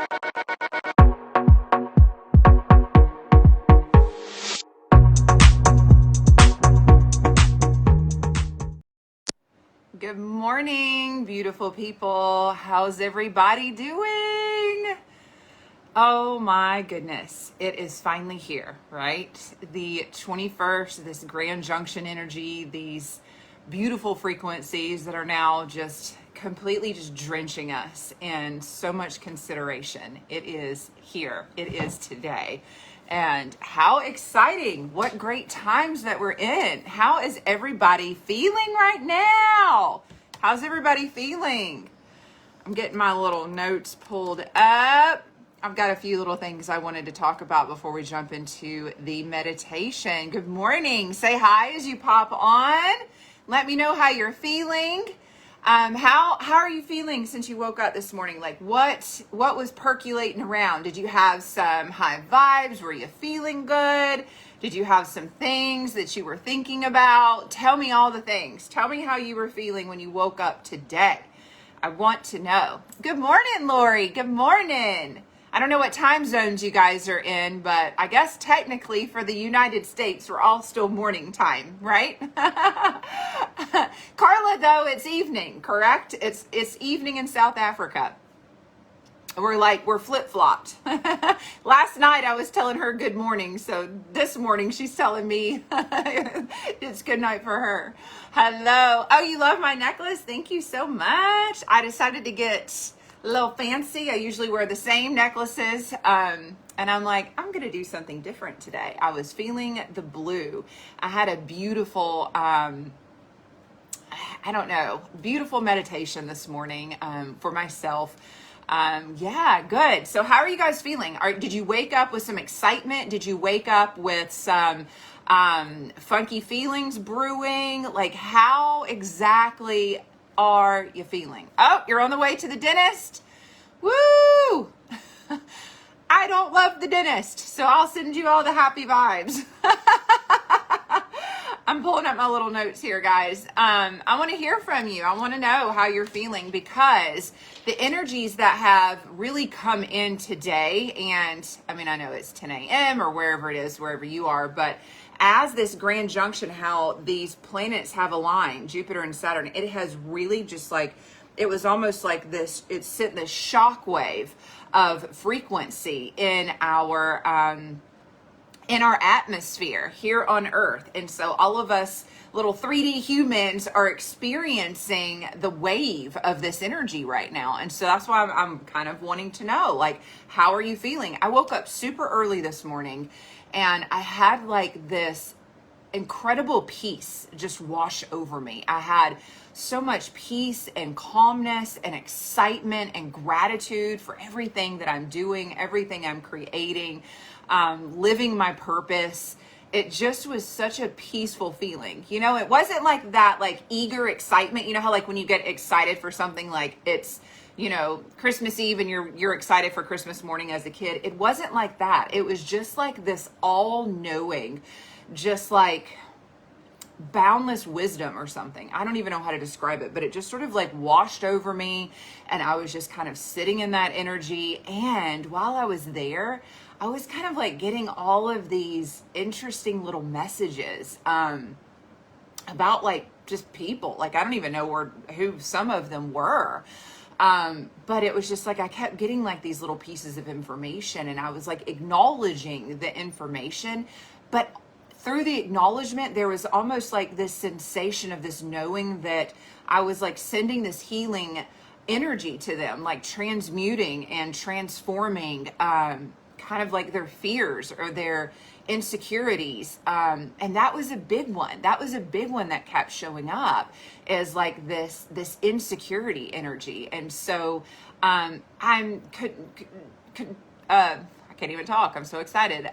Good morning, beautiful people. How's everybody doing? Oh my goodness, it is finally here, right? The 21st, this grand junction energy, these beautiful frequencies that are now just completely just drenching us in so much consideration. It is here. It is today. And how exciting. What great times that we're in. How is everybody feeling right now? How's everybody feeling? I'm getting my little notes pulled up. I've got a few little things I wanted to talk about before we jump into the meditation. Good morning. Say hi as you pop on. Let me know how you're feeling. How are you feeling since you woke up this morning? Like what was percolating around? Did you have some high vibes? Were you feeling good? Did you have some things that you were thinking about? Tell me all the things. Tell me how you were feeling when you woke up today. I want to know. Good morning, Lori. Good morning. I don't know what time zones you guys are in, but I guess technically for the United States, we're all still morning time, right? Carla, though, it's evening, correct? It's evening in South Africa. We're flip-flopped. Last night I was telling her good morning, so this morning she's telling me it's good night for her. Hello. Oh, you love my necklace? Thank you so much. I decided to get a little fancy. I usually wear the same necklaces. And I'm like, I'm going to do something different today. I was feeling the blue. I had a beautiful, beautiful meditation this morning for myself. Yeah, good. So how are you guys feeling? Did you wake up with some excitement? Did you wake up with some funky feelings brewing? Like how exactly are you feeling? Oh, you're on the way to the dentist? Woo! I don't love the dentist, so I'll send you all the happy vibes. I'm pulling up my little notes here, guys. I want to hear from you. I want to know how you're feeling because the energies that have really come in today, and I mean, I know it's 10 a.m. or wherever it is, wherever you are, but as this grand junction, how these planets have aligned, Jupiter and Saturn, it has really just like, it was almost like this, it sent this shock wave of frequency in our atmosphere here on Earth. And so all of us little 3D humans are experiencing the wave of this energy right now. And so that's why I'm kind of wanting to know, like, how are you feeling? I woke up super early this morning and I had like this incredible peace just wash over me. I had so much peace and calmness and excitement and gratitude for everything that I'm doing, everything I'm creating, living my purpose. It just was such a peaceful feeling. You know, it wasn't like that, like eager excitement. You know how like when you get excited for something, like it's, you know, Christmas Eve and you're excited for Christmas morning as a kid. It wasn't like that. It was just like this all-knowing, just like boundless wisdom or something. I don't even know how to describe it, but it just sort of like washed over me and I was just kind of sitting in that energy. And while I was there, I was kind of like getting all of these interesting little messages about like just people. Like I don't even know who some of them were. But it was just like I kept getting like these little pieces of information and I was like acknowledging the information, but through the acknowledgement, there was almost like this sensation of this knowing that I was like sending this healing energy to them, like transmuting and transforming kind of like their fears or their insecurities. And that was a big one. That was a big one that kept showing up as like this insecurity energy. And so I can't even talk. I'm so excited.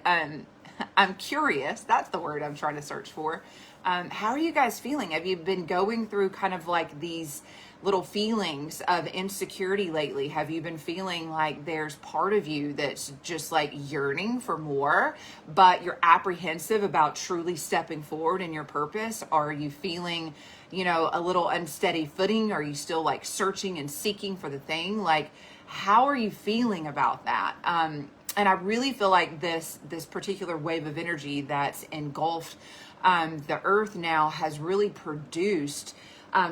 I'm curious. That's the word I'm trying to search for. How are you guys feeling? Have you been going through kind of like these little feelings of insecurity lately? Have you been feeling like there's part of you that's just like yearning for more, but you're apprehensive about truly stepping forward in your purpose? Are you feeling, you know, a little unsteady footing? Are you still like searching and seeking for the thing? Like, How are you feeling about that? And I really feel like this particular wave of energy that's engulfed the earth now has really produced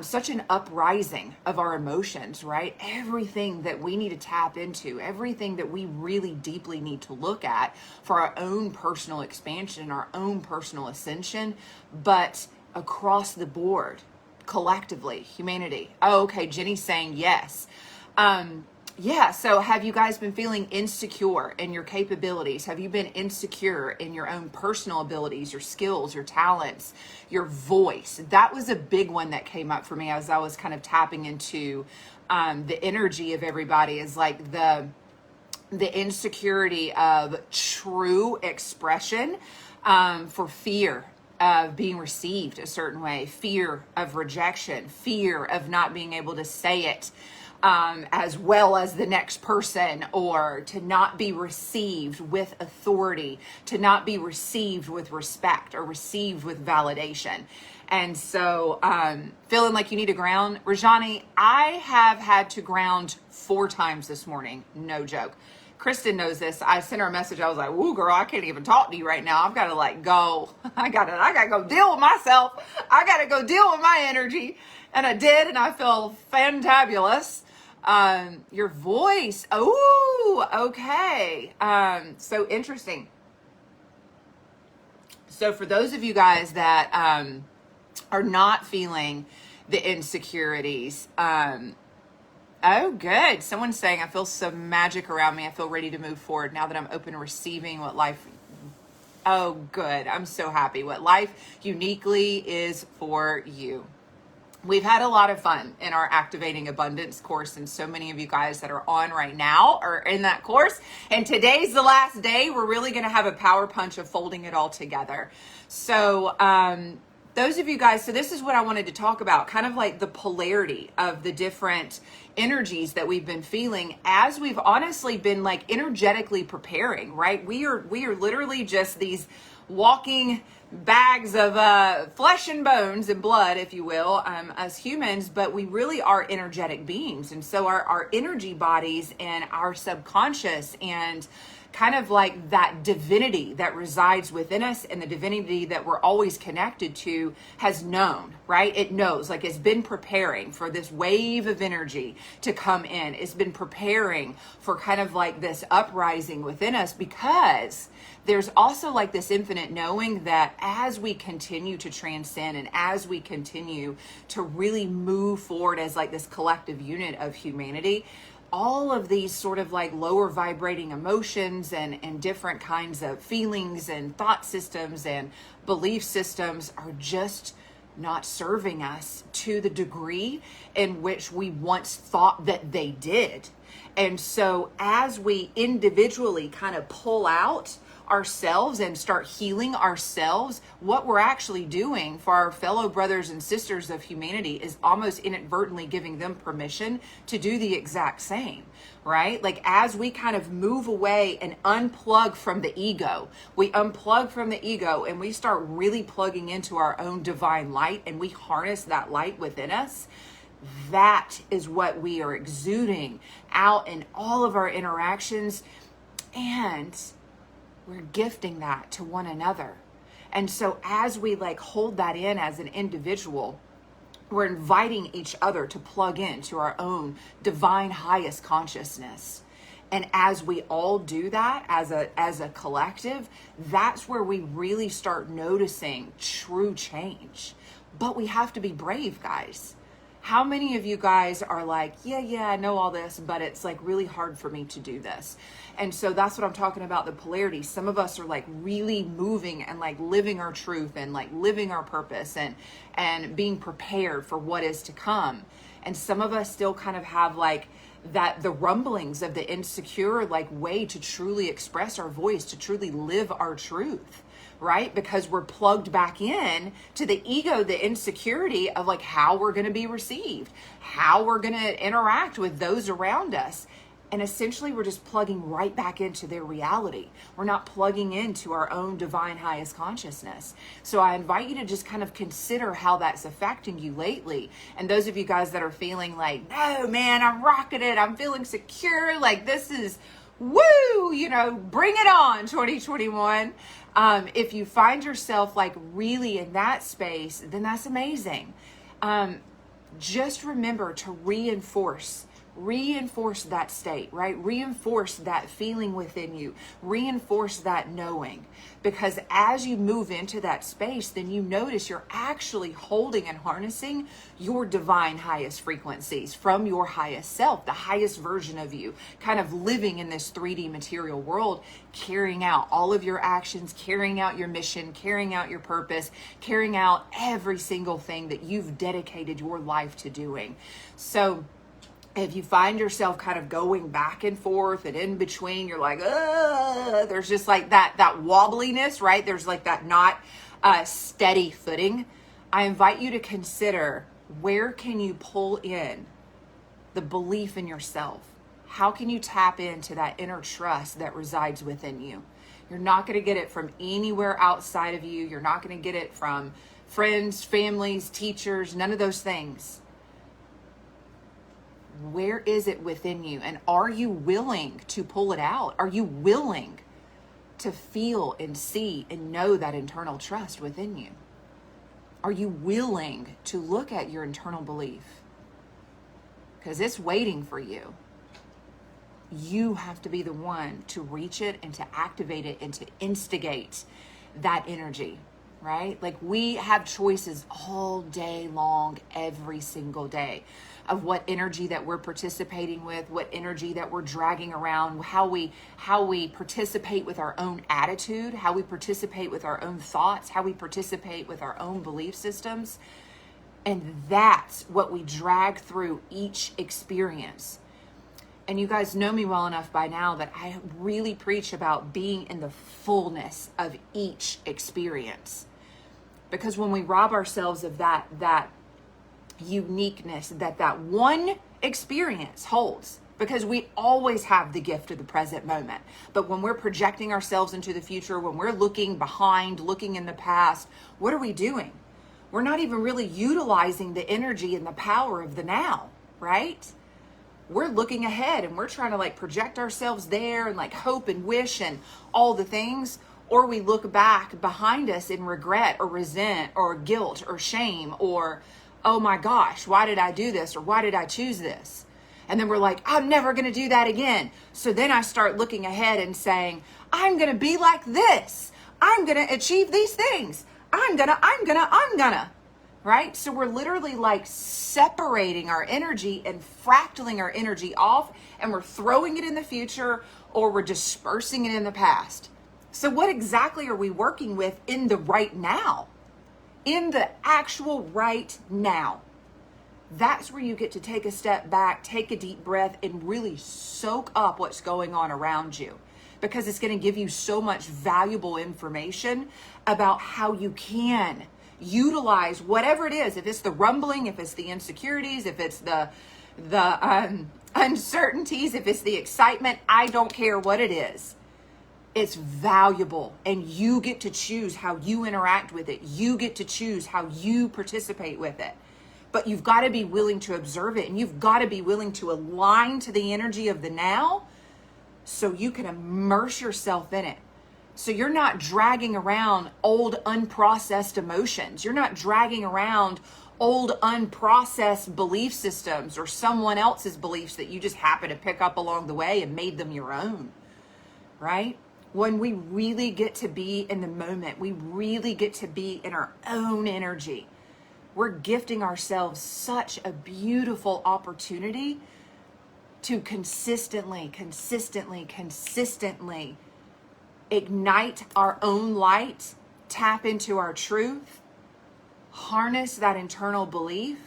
such an uprising of our emotions, right? Everything that we need to tap into, everything that we really deeply need to look at for our own personal expansion, our own personal ascension, but across the board, collectively, humanity. Oh, okay, Jenny's saying yes. Yeah, so have you guys been feeling insecure in your capabilities? Have you been insecure in your own personal abilities, your skills, your talents, your voice? That was a big one that came up for me as I was kind of tapping into the energy of everybody, is like the insecurity of true expression, for fear of being received a certain way, fear of rejection, fear of not being able to say it as well as the next person, or to not be received with authority, to not be received with respect or received with validation. And so feeling like you need to ground. Rajani, I have had to ground 4 times this morning. No joke. Kristen knows this. I sent her a message. I was like, "Woo, girl, I can't even talk to you right now. I've got to like go. I got to go deal with myself. I got to go deal with my energy." And I did, and I feel fantabulous. Your voice. Oh, okay. So interesting. So for those of you guys that are not feeling the insecurities, oh, good. Someone's saying, I feel some magic around me. I feel ready to move forward now that I'm open to receiving what life. Oh, good. I'm so happy. What life uniquely is for you. We've had a lot of fun in our Activating Abundance course, and so many of you guys that are on right now are in that course. And today's the last day. We're really going to have a power punch of folding it all together. So, those of you guys, so this is what I wanted to talk about, kind of like the polarity of the different energies that we've been feeling as we've honestly been like energetically preparing, right? We are literally just these walking bags of flesh and bones and blood, if you will, as humans, but we really are energetic beings. And so our energy bodies and our subconscious and kind of like that divinity that resides within us and the divinity that we're always connected to has known, right? It knows, like it's been preparing for this wave of energy to come in. It's been preparing for kind of like this uprising within us, because there's also like this infinite knowing that as we continue to transcend and as we continue to really move forward as like this collective unit of humanity, all of these sort of like lower vibrating emotions and different kinds of feelings and thought systems and belief systems are just not serving us to the degree in which we once thought that they did. And so as we individually kind of pull out ourselves and start healing ourselves, what we're actually doing for our fellow brothers and sisters of humanity is almost inadvertently giving them permission to do the exact same, right? Like as we kind of move away and unplug from the ego, we unplug from the ego and we start really plugging into our own divine light, and we harness that light within us. That is what we are exuding out in all of our interactions, and we're gifting that to one another. And so as we like hold that in as an individual, we're inviting each other to plug into our own divine highest consciousness. And as we all do that as a collective, that's where we really start noticing true change. But we have to be brave, guys. How many of you guys are like, yeah, I know all this, but it's like really hard for me to do this? And so that's what I'm talking about, the polarity. Some of us are like really moving and like living our truth and like living our purpose and being prepared for what is to come. And some of us still kind of have like that, the rumblings of the insecure like way to truly express our voice, to truly live our truth. Right? Because we're plugged back in to the ego, the insecurity of like how we're going to be received, how we're going to interact with those around us. And essentially, we're just plugging right back into their reality. We're not plugging into our own divine highest consciousness. So I invite you to just kind of consider how that's affecting you lately. And those of you guys that are feeling like, no, man, I'm rocking it. I'm feeling secure. Like, this is woo, you know, bring it on 2021. If you find yourself like really in that space, then that's amazing. Just remember to reinforce that state, right? Reinforce that feeling within you, reinforce that knowing, because as you move into that space, then you notice you're actually holding and harnessing your divine highest frequencies from your highest self, the highest version of you, kind of living in this 3D material world, carrying out all of your actions, carrying out your mission, carrying out your purpose, carrying out every single thing that you've dedicated your life to doing. So if you find yourself kind of going back and forth and in between, you're like, there's just like that wobbliness, right? There's like that not steady footing. I invite you to consider, where can you pull in the belief in yourself? How can you tap into that inner trust that resides within you? You're not going to get it from anywhere outside of you. You're not going to get it from friends, families, teachers, none of those things. Where is it within you? And are you willing to pull it out? Are you willing to feel and see and know that internal trust within you? Are you willing to look at your internal belief? Because it's waiting for you. You have to be the one to reach it and to activate it and to instigate that energy, right? Like, we have choices all day long, every single day, of what energy that we're participating with, what energy that we're dragging around, how we participate with our own attitude, how we participate with our own thoughts, how we participate with our own belief systems. And that's what we drag through each experience. And you guys know me well enough by now that I really preach about being in the fullness of each experience. Because when we rob ourselves of that uniqueness that one experience holds, because we always have the gift of the present moment. But when we're projecting ourselves into the future, when we're looking behind, looking in the past, what are we doing? We're not even really utilizing the energy and the power of the now, right? We're looking ahead and we're trying to like project ourselves there and like hope and wish and all the things. Or we look back behind us in regret or resent or guilt or shame or, oh my gosh, why did I do this? Or why did I choose this? And then we're like, I'm never going to do that again. So then I start looking ahead and saying, I'm going to be like this. I'm going to achieve these things. I'm gonna, right? So we're literally like separating our energy and fractaling our energy off, and we're throwing it in the future, or we're dispersing it in the past. So what exactly are we working with in the right now? In the actual right now. That's where you get to take a step back, take a deep breath, and really soak up what's going on around you. Because it's going to give you so much valuable information about how you can utilize whatever it is. If it's the rumbling, if it's the insecurities, if it's the uncertainties, if it's the excitement, I don't care what it is. It's valuable, and you get to choose how you interact with it. You get to choose how you participate with it. But you've got to be willing to observe it, and you've got to be willing to align to the energy of the now so you can immerse yourself in it. So you're not dragging around old unprocessed emotions. You're not dragging around old unprocessed belief systems or someone else's beliefs that you just happen to pick up along the way and made them your own, right? When we really get to be in the moment, we really get to be in our own energy. We're gifting ourselves such a beautiful opportunity to consistently ignite our own light, tap into our truth, harness that internal belief,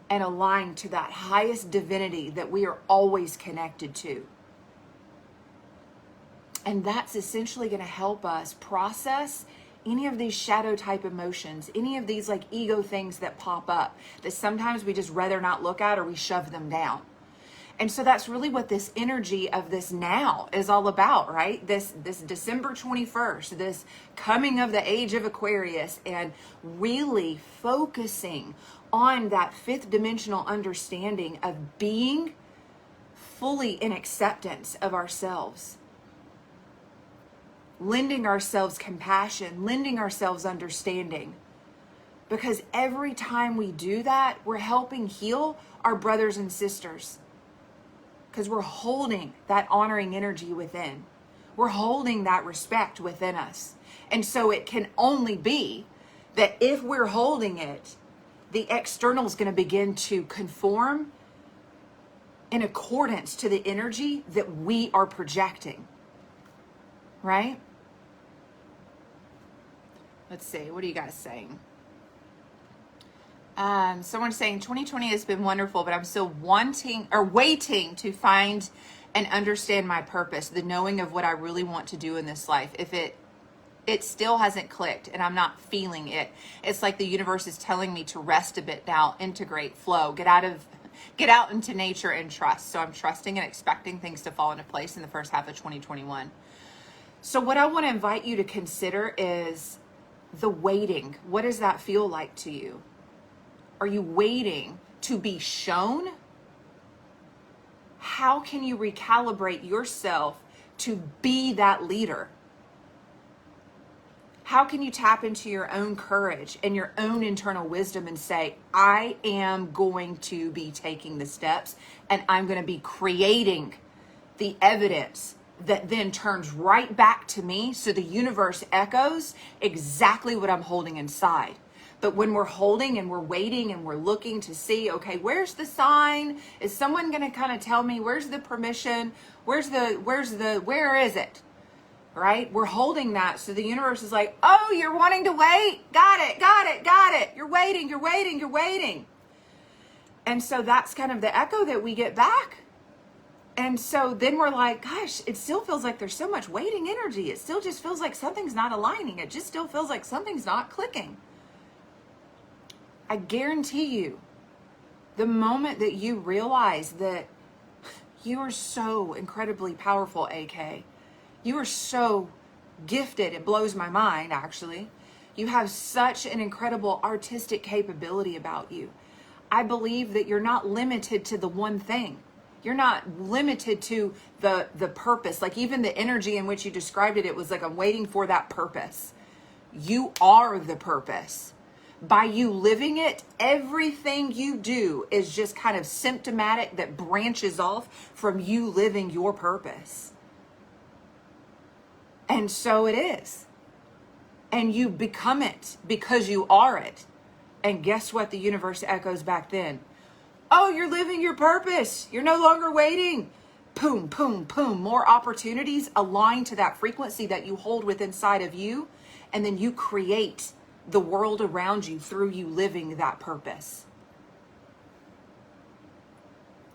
and align to that highest divinity that we are always connected to. And that's essentially going to help us process any of these shadow type emotions, any of these like ego things that pop up that sometimes we just rather not look at, or we shove them down. And so that's really what this energy of this now is all about, right? This December 21st, this coming of the age of Aquarius, and really focusing on that fifth dimensional understanding of being fully in acceptance of ourselves, lending ourselves compassion, lending ourselves understanding. Because every time we do that, we're helping heal our brothers and sisters. Because we're holding that honoring energy within. We're holding that respect within us. And so it can only be that if we're holding it, the external is going to begin to conform in accordance to the energy that we are projecting. Right? Let's see. What are you guys saying? Someone's saying 2020 has been wonderful, but I'm still waiting to find and understand my purpose, the knowing of what I really want to do in this life. If it still hasn't clicked and I'm not feeling it, it's like the universe is telling me to rest a bit now, integrate, flow, get out into nature and trust. So I'm trusting and expecting things to fall into place in the first half of 2021. So what I want to invite you to consider is the waiting. What does that feel like to you? Are you waiting to be shown? How can you recalibrate yourself to be that leader? How can you tap into your own courage and your own internal wisdom and say, I am going to be taking the steps and I'm going to be creating the evidence that then turns right back to me, so the universe echoes exactly what I'm holding inside. But when we're holding and we're waiting and we're looking to see, okay, where's the sign? Is someone going to kind of tell me, where's the permission? Where is it? Right? We're holding that. So the universe is like, oh, you're wanting to wait. Got it. You're waiting. And so that's kind of the echo that we get back. And so then we're like, gosh, it still feels like there's so much waiting energy. It still just feels like something's not aligning. It just still feels like something's not clicking. I guarantee you, the moment that you realize that you are so incredibly powerful, AK, you are so gifted, it blows my mind, actually. You have such an incredible artistic capability about you. I believe that you're not limited to the one thing. You're not limited to the purpose. Like even the energy in which you described it, it was like, I'm waiting for that purpose. You are the purpose. By you living it, everything you do is just kind of symptomatic that branches off from you living your purpose. And so it is. And you become it because you are it. And guess what? The universe echoes back then. Oh, you're living your purpose. You're no longer waiting. Boom, boom, boom. More opportunities align to that frequency that you hold within inside of you. And then you create the world around you through you living that purpose.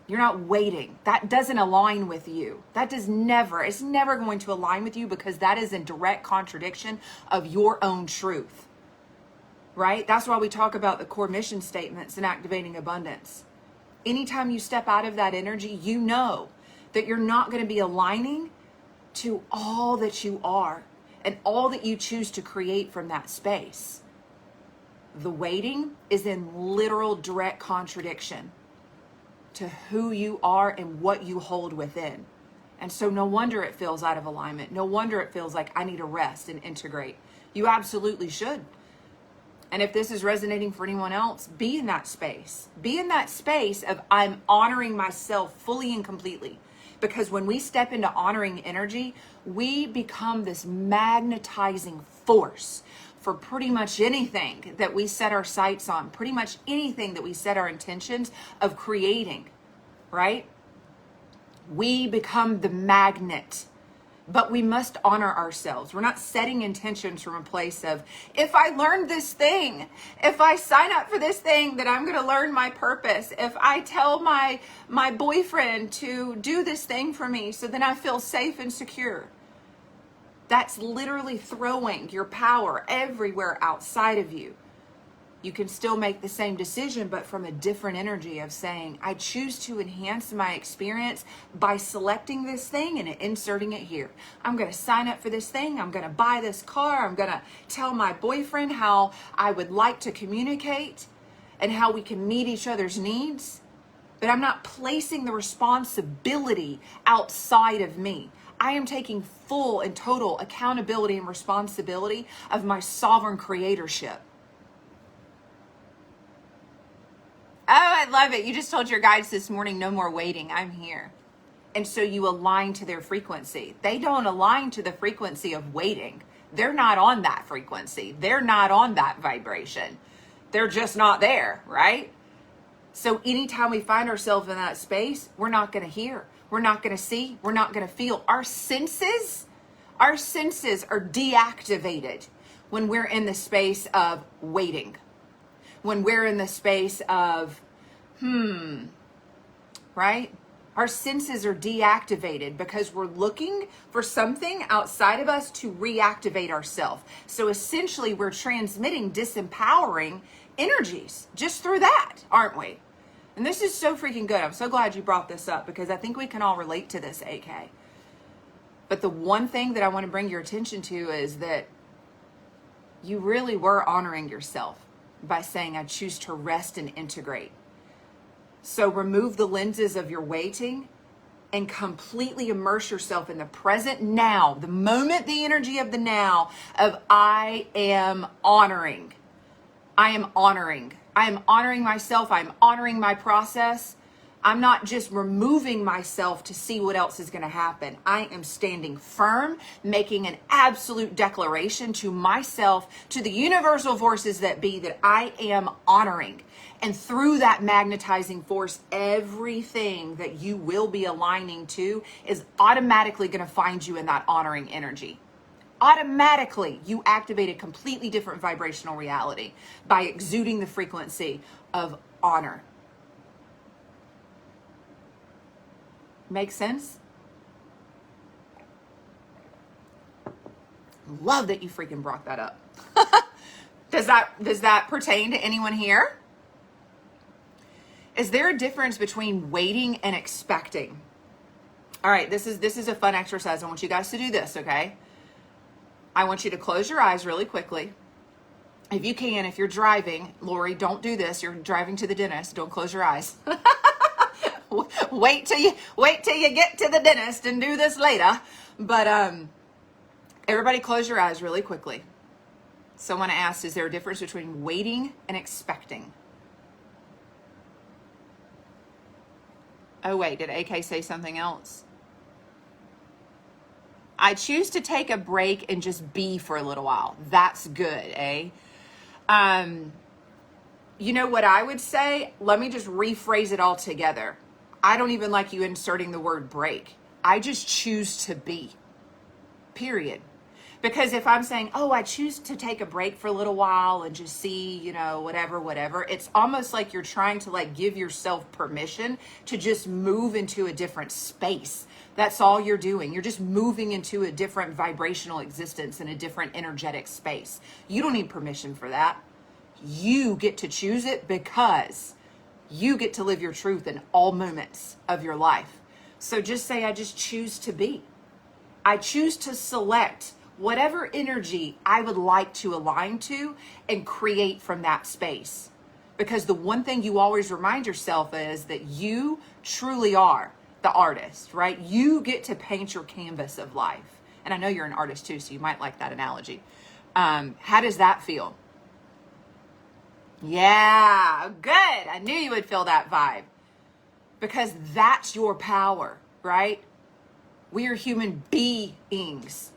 You're not waiting. That doesn't align with you. It's never going to align with you because that is in direct contradiction of your own truth. Right? That's why we talk about the core mission statements and activating abundance. Anytime you step out of that energy, you know that you're not going to be aligning to all that you are and all that you choose to create from that space. The waiting is in literal direct contradiction to who you are and what you hold within. And so no wonder it feels out of alignment. No wonder it feels like I need to rest and integrate. You absolutely should. And if this is resonating for anyone else, be in that space. Be in that space of I'm honoring myself fully and completely. Because when we step into honoring energy, we become this magnetizing force for pretty much anything that we set our sights on, pretty much anything that we set our intentions of creating, right? We become the magnet. But we must honor ourselves. We're not setting intentions from a place of, if I learn this thing, if I sign up for this thing, that I'm going to learn my purpose. If I tell my boyfriend to do this thing for me, so then I feel safe and secure. That's literally throwing your power everywhere outside of you. You can still make the same decision, but from a different energy of saying, I choose to enhance my experience by selecting this thing and inserting it here. I'm going to sign up for this thing. I'm going to buy this car. I'm going to tell my boyfriend how I would like to communicate and how we can meet each other's needs. But I'm not placing the responsibility outside of me. I am taking full and total accountability and responsibility of my sovereign creatorship. Oh, I love it. You just told your guides this morning, no more waiting. I'm here. And so you align to their frequency. They don't align to the frequency of waiting. They're not on that frequency. They're not on that vibration. They're just not there, right? So anytime we find ourselves in that space, we're not going to hear. We're not going to see. We're not going to feel. Our senses are deactivated when we're in the space of waiting. When we're in the space of, right? Our senses are deactivated because we're looking for something outside of us to reactivate ourselves. So essentially, we're transmitting disempowering energies just through that, aren't we? And this is so freaking good. I'm so glad you brought this up because I think we can all relate to this, AK. But the one thing that I want to bring your attention to is that you really were honoring yourself by saying, I choose to rest and integrate. So remove the lenses of your waiting and completely immerse yourself in the present now, the moment, the energy of the now of I am honoring. I am honoring. I am honoring myself. I'm honoring my process. I'm not just removing myself to see what else is going to happen. I am standing firm, making an absolute declaration to myself, to the universal forces that be, that I am honoring. And through that magnetizing force, everything that you will be aligning to is automatically going to find you in that honoring energy. Automatically, you activate a completely different vibrational reality by exuding the frequency of honor. Make sense? Love that you freaking brought that up. Does that pertain to anyone here? Is there a difference between waiting and expecting? All right, this is a fun exercise. I want you guys to do this, okay? I want you to close your eyes really quickly. If you can, if you're driving, Lori, don't do this. You're driving to the dentist. Don't close your eyes. Wait till you get to the dentist and do this later. But everybody close your eyes really quickly. Someone asked, is there a difference between waiting and expecting? Oh wait, did AK say something else? I choose to take a break and just be for a little while. That's good, eh? You know what I would say? Let me just rephrase it all together. I don't even like you inserting the word break. I just choose to be, period. Because if I'm saying, oh, I choose to take a break for a little while and just see, whatever, it's almost like you're trying to give yourself permission to just move into a different space. That's all you're doing. You're just moving into a different vibrational existence in a different energetic space. You don't need permission for that. You get to choose it because you get to live your truth in all moments of your life. So just say, I just choose to be. I choose to select whatever energy I would like to align to and create from that space. Because the one thing you always remind yourself is that you truly are the artist, right? You get to paint your canvas of life. And I know you're an artist too, so you might like that analogy. How does that feel? Yeah, good. I knew you would feel that vibe. Because that's your power, right? We are human beings.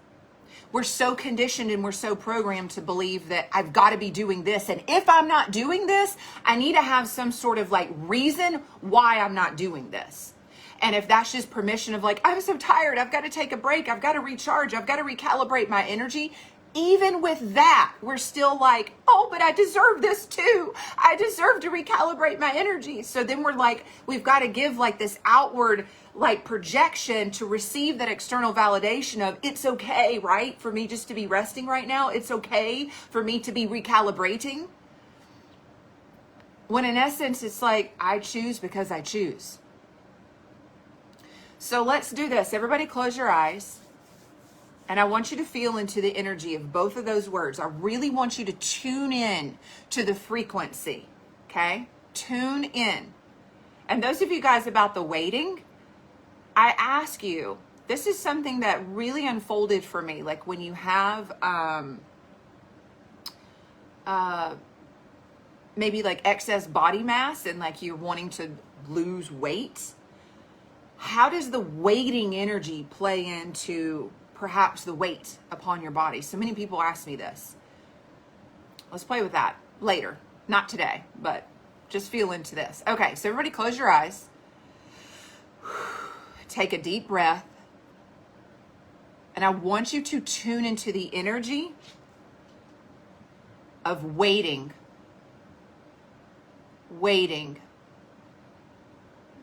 We're so conditioned and we're so programmed to believe that I've got to be doing this. And if I'm not doing this, I need to have some sort of reason why I'm not doing this. And if that's just permission of I'm so tired, I've got to take a break, I've got to recharge, I've got to recalibrate my energy. Even with that, we're still oh, but I deserve this too. I deserve to recalibrate my energy. So then we're we've got to give this outward projection to receive that external validation of it's okay, right? For me just to be resting right now. It's okay for me to be recalibrating. When in essence, it's like, I choose because I choose. So let's do this. Everybody close your eyes. And I want you to feel into the energy of both of those words. I really want you to tune in to the frequency, okay? Tune in. And those of you guys about the waiting, I ask you, this is something that really unfolded for me. Like when you have maybe like excess body mass and like you're wanting to lose weight, how does the waiting energy play into perhaps the weight upon your body? So many people ask me this. Let's play with that later. Not today, but just feel into this. Okay, so everybody close your eyes. Take a deep breath. And I want you to tune into the energy of waiting, waiting,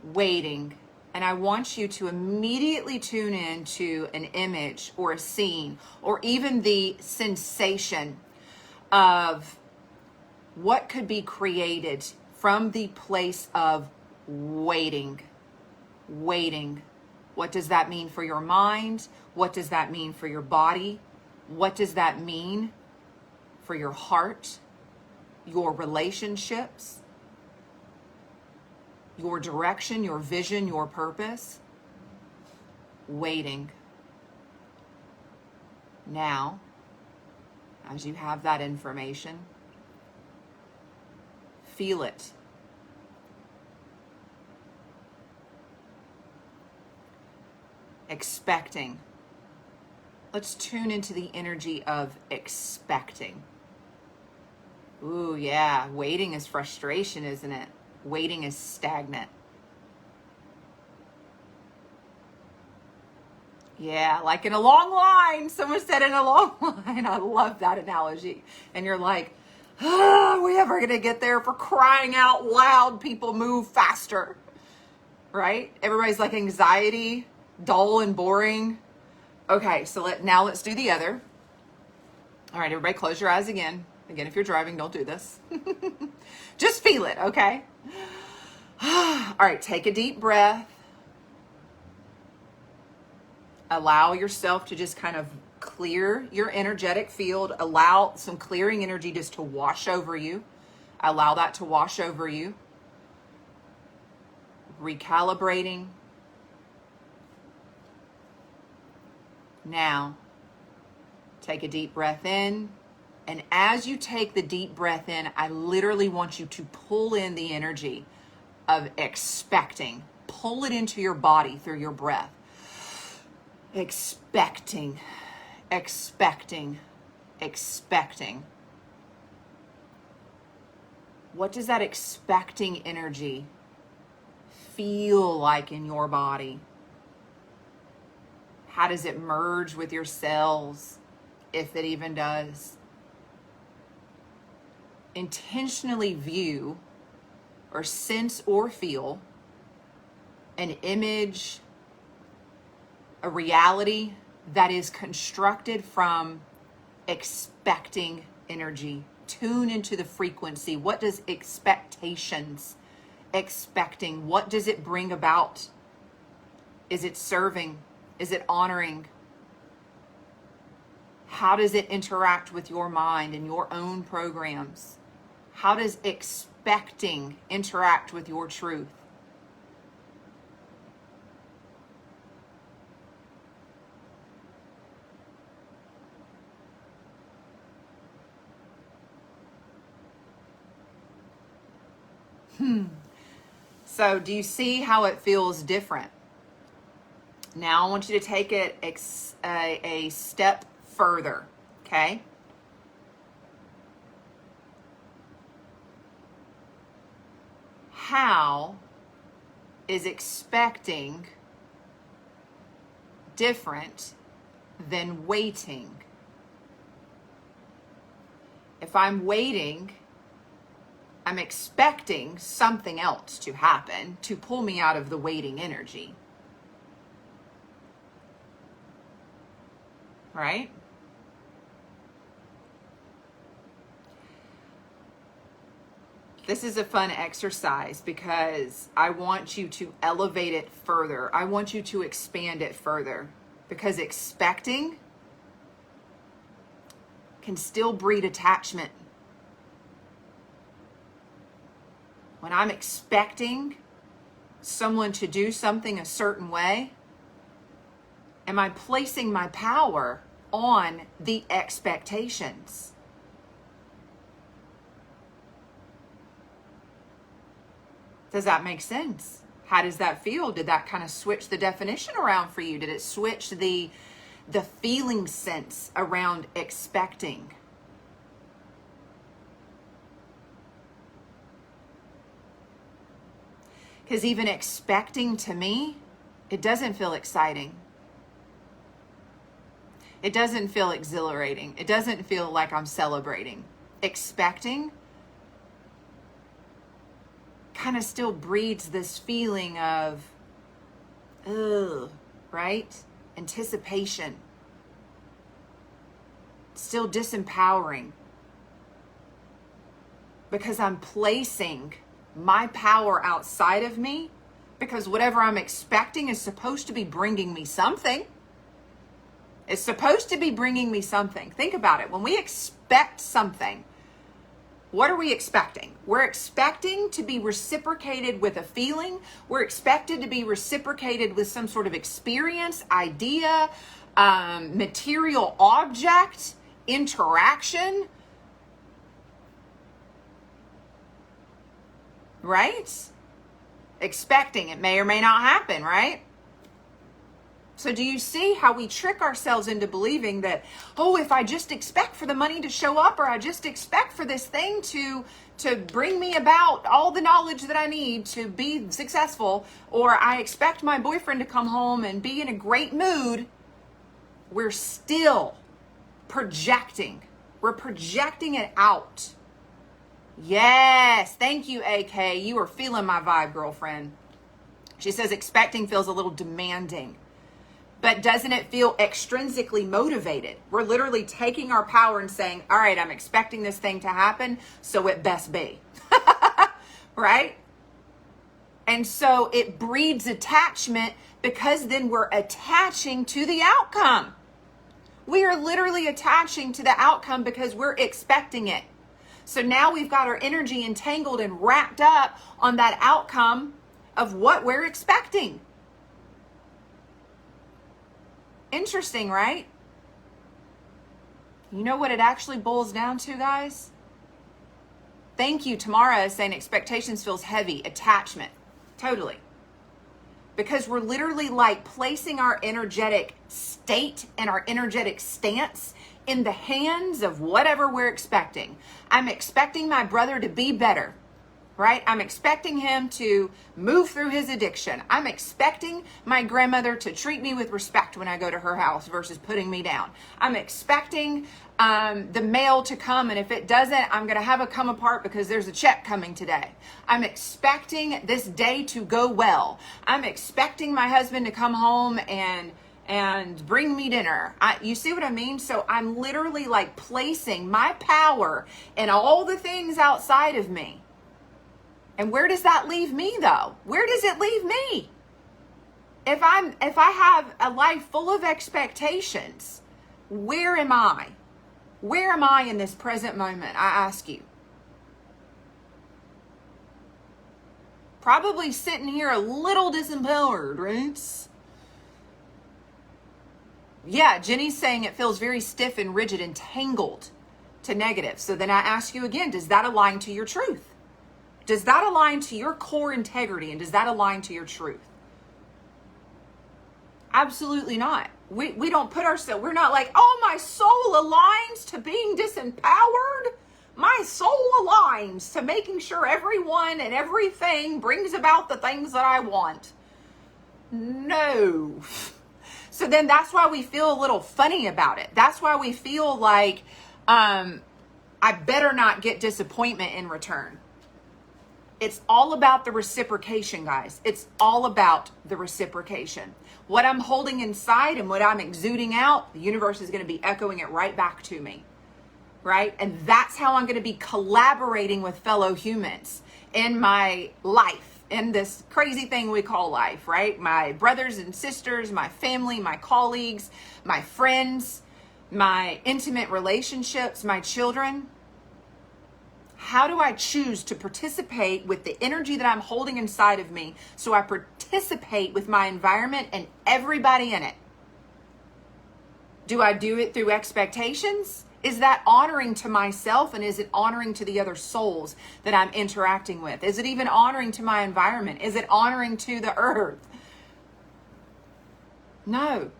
waiting. And I want you to immediately tune in to an image or a scene or even the sensation of what could be created from the place of waiting, waiting. What does that mean for your mind? What does that mean for your body? What does that mean for your heart, your relationships, your direction, your vision, your purpose? Waiting. Now, as you have that information, feel it. Expecting. Let's tune into the energy of expecting. Ooh, yeah. Waiting is frustration, isn't it? Waiting is stagnant. Yeah, like in a long line. Someone said in a long line. I love that analogy. And you're like, are we ever going to get there? For crying out loud, people move faster. Right? Everybody's like anxiety, dull and boring. Okay, so now let's do the other. All right, everybody close your eyes again. Again, if you're driving, don't do this. Just feel it, okay? All right, take a deep breath. Allow yourself to just kind of clear your energetic field. Allow some clearing energy just to wash over you. Allow that to wash over you. Recalibrating. Now, take a deep breath in. And as you take the deep breath in, I literally want you to pull in the energy of expecting. Pull it into your body through your breath. Expecting, expecting, expecting. What does that expecting energy feel like in your body? How does it merge with your cells, if it even does? Intentionally view or sense or feel an image, a reality that is constructed from expecting energy. Tune into the frequency. What does expectations, expecting, what does it bring about? Is it serving? Is it honoring? How does it interact with your mind and your own programs? How does expecting interact with your truth? So do you see how it feels different? Now I want you to take it a step further, okay? How is expecting different than waiting? If I'm waiting, I'm expecting something else to happen to pull me out of the waiting energy. Right? This is a fun exercise because I want you to elevate it further. I want you to expand it further, because expecting can still breed attachment. When I'm expecting someone to do something a certain way, am I placing my power on the expectations? Does that make sense? How does that feel? Did that kind of switch the definition around for you? Did it switch the feeling sense around expecting? Because even expecting, to me, it doesn't feel exciting. It doesn't feel exhilarating. It doesn't feel like I'm celebrating. Expecting kind of still breeds this feeling of, ugh, right? Anticipation. Still disempowering. Because I'm placing my power outside of me, because whatever I'm expecting is supposed to be bringing me something. It's supposed to be bringing me something. Think about it. When we expect something, what are we expecting? We're expecting to be reciprocated with a feeling. We're expected to be reciprocated with some sort of experience, idea, material object, interaction. Right? Expecting it may or may not happen, right? So do you see how we trick ourselves into believing that, oh, if I just expect for the money to show up, or I just expect for this thing to bring me about all the knowledge that I need to be successful, or I expect my boyfriend to come home and be in a great mood, we're still projecting. We're projecting it out. Yes, thank you, AK. You are feeling my vibe, girlfriend. She says expecting feels a little demanding. But doesn't it feel extrinsically motivated? We're literally taking our power and saying, all right, I'm expecting this thing to happen, so it best be. Right? And so it breeds attachment, because then we're attaching to the outcome. We are literally attaching to the outcome because we're expecting it. So now we've got our energy entangled and wrapped up on that outcome of what we're expecting. Interesting, right? You know what it actually boils down to, guys? Thank you. Tamara is saying expectations feels heavy. Attachment. Totally. Because we're literally like placing our energetic state and our energetic stance in the hands of whatever we're expecting. I'm expecting my brother to be better. Right? I'm expecting him to move through his addiction. I'm expecting my grandmother to treat me with respect when I go to her house versus putting me down. I'm expecting the mail to come, and if it doesn't, I'm going to have a come apart because there's a check coming today. I'm expecting this day to go well. I'm expecting my husband to come home and bring me dinner. You see what I mean? So I'm literally like placing my power in all the things outside of me. And where does that leave me, though? Where does it leave me? If I have a life full of expectations, where am I? Where am I in this present moment? I ask you. Probably sitting here a little disempowered, right? Yeah, Jenny's saying it feels very stiff and rigid and tangled to negative. So then I ask you again, does that align to your truth? Does that align to your core integrity, and does that align to your truth? Absolutely not. We don't put ourselves, we're not like, oh, my soul aligns to being disempowered. My soul aligns to making sure everyone and everything brings about the things that I want. No. So then that's why we feel a little funny about it. That's why we feel like I better not get disappointment in return. It's all about the reciprocation, guys. It's all about the reciprocation. What I'm holding inside and what I'm exuding out, the universe is going to be echoing it right back to me. right? And that's how I'm going to be collaborating with fellow humans in my life, in this crazy thing we call life, right? My brothers and sisters, my family, my colleagues, my friends, my intimate relationships, my children. How do I choose to participate with the energy that I'm holding inside of me so I participate with my environment and everybody in it? Do I do it through expectations? Is that honoring to myself, and is it honoring to the other souls that I'm interacting with? Is it even honoring to my environment? Is it honoring to the earth? No.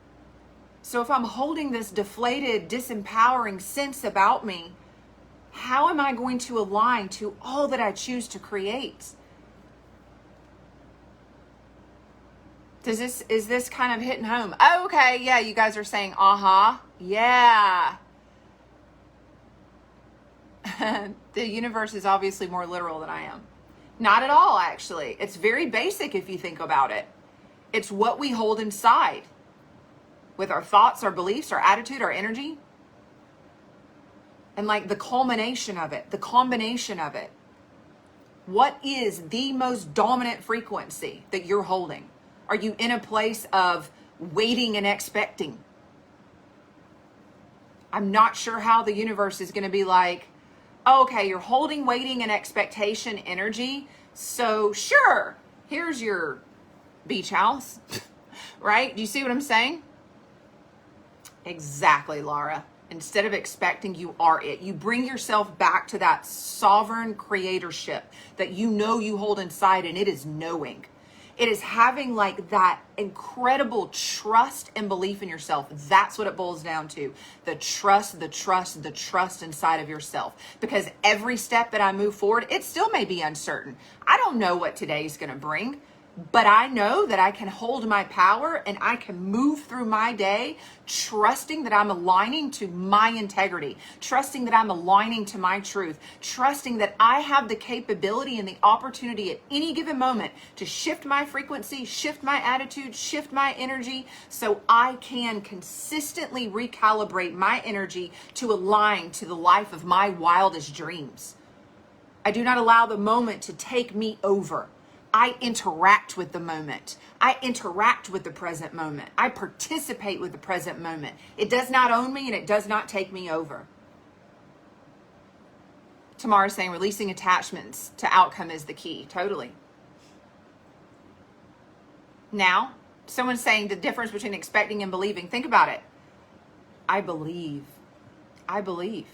So if I'm holding this deflated, disempowering sense about me, how am I going to align to all that I choose to create? Is this kind of hitting home? Oh, okay, yeah, you guys are saying, yeah. The universe is obviously more literal than I am. Not at all, actually. It's very basic if you think about it. It's what we hold inside with our thoughts, our beliefs, our attitude, our energy. And like the culmination of it, the combination of it. What is the most dominant frequency that you're holding? Are you in a place of waiting and expecting? I'm not sure how the universe is going to be like, okay, you're holding waiting and expectation energy. So sure, here's your beach house, right? Do you see what I'm saying? Exactly, Laura. Instead of expecting, you are it. You bring yourself back to that sovereign creatorship that you know you hold inside, and it is knowing. It is having like that incredible trust and belief in yourself. That's what it boils down to. The trust inside of yourself. Because every step that I move forward, it still may be uncertain. I don't know what today's going to bring. But I know that I can hold my power and I can move through my day trusting that I'm aligning to my integrity, trusting that I'm aligning to my truth, trusting that I have the capability and the opportunity at any given moment to shift my frequency, shift my attitude, shift my energy so I can consistently recalibrate my energy to align to the life of my wildest dreams. I do not allow the moment to take me over. I interact with the moment. I interact with the present moment. I participate with the present moment. It does not own me and it does not take me over. Tamara's saying releasing attachments to outcome is the key. Totally. Now, someone's saying the difference between expecting and believing. Think about it. I believe. I believe.